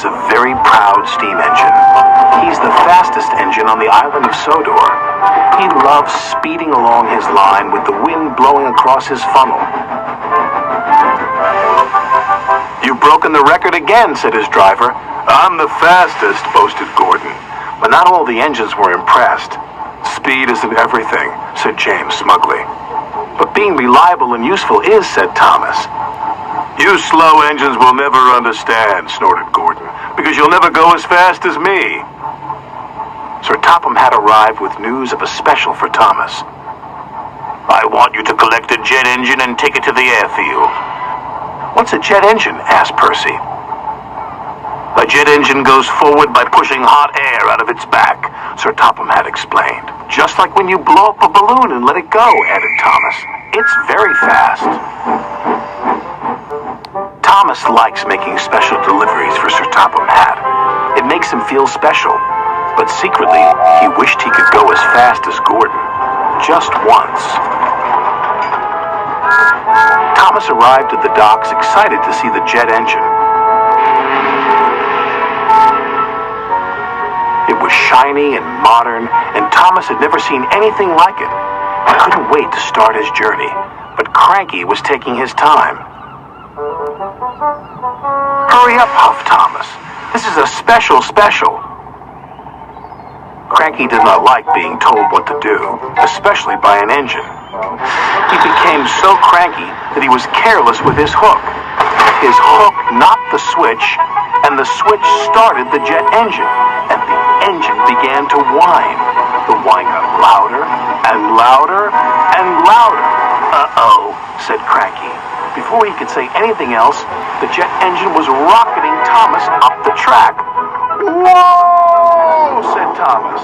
is a very proud steam engine. He's the fastest engine on the island of Sodor. He loves speeding along his line with the wind blowing across his funnel. "You've broken the record again," said his driver. "I'm the fastest," boasted Gordon. But not all the engines were impressed. "Speed isn't everything," said James smugly. "But being reliable and useful is," said Thomas. "You slow engines will never understand," snorted Gordon, "because you'll never go as fast as me." Sir Topham Hatt arrived with news of a special for Thomas. "I want you to collect a jet engine and take it to the airfield." "What's a jet engine?" asked Percy. "A jet engine goes forward by pushing hot air out of its back," Sir Topham Hatt explained. "Just like when you blow up a balloon and let it go," added Thomas. "It's very fast." Thomas likes making special deliveries for Sir Topham Hatt. It makes him feel special, but secretly he wished he could go as fast as Gordon. Just once. Thomas arrived at the docks excited to see the jet engine. It was shiny and modern, and Thomas had never seen anything like it. He couldn't wait to start his journey, but Cranky was taking his time. "Hurry up," huffed Thomas. "This is a special. Cranky did not like being told what to do, especially by an engine. He became so cranky that he was careless with his hook. His hook knocked the switch, and the switch started the jet engine, and the engine began to whine. The whine got louder and louder and louder. "Uh-oh," said Cranky. Before he could say anything else, the jet engine was rocketing Thomas up the track. "Whoa!" said Thomas.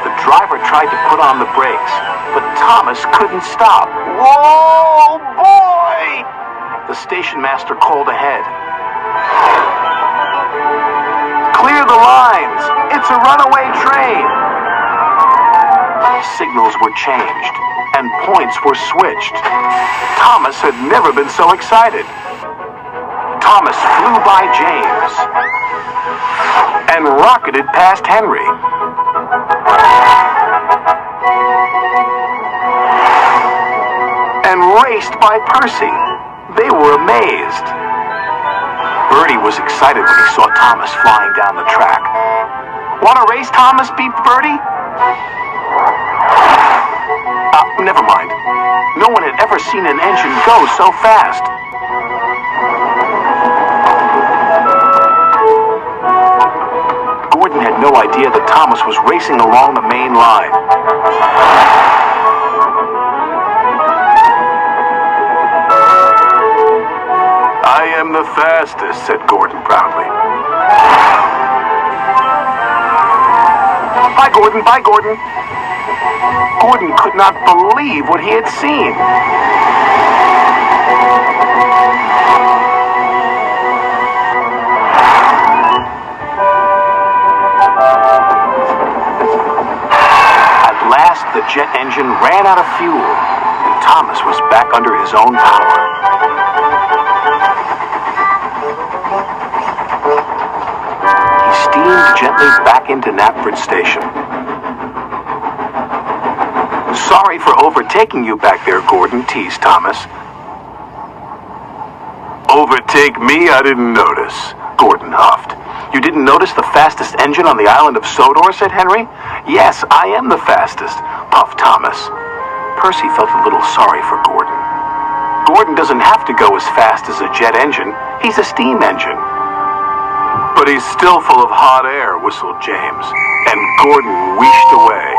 The driver tried to put on the brakes, but Thomas couldn't stop. "Whoa, boy!" The station master called ahead. "Clear the lines! It's a runaway train!" Signals were changed, and points were switched. Thomas had never been so excited. Thomas flew by James and rocketed past Henry. And raced by Percy. They were amazed. Bertie was excited when he saw Thomas flying down the track. "Want to race, Thomas?" beeped Bertie. Never mind. No one had ever seen an engine go so fast. Gordon had no idea that Thomas was racing along the main line. "I am the fastest," said Gordon proudly. "Bye, Gordon, bye, Gordon." Gordon could not believe what he had seen. At last, the jet engine ran out of fuel, and Thomas was back under his own power. He steamed gently back into Knapford Station. "Sorry for overtaking you back there, Gordon," teased Thomas. "Overtake me? I didn't notice," Gordon huffed. "You didn't notice the fastest engine on the island of Sodor?" said Henry. "Yes, I am the fastest," puffed Thomas. Percy felt a little sorry for Gordon. Gordon doesn't have to go as fast as a jet engine. He's a steam engine. "But he's still full of hot air," whistled James, and Gordon wheeshed away.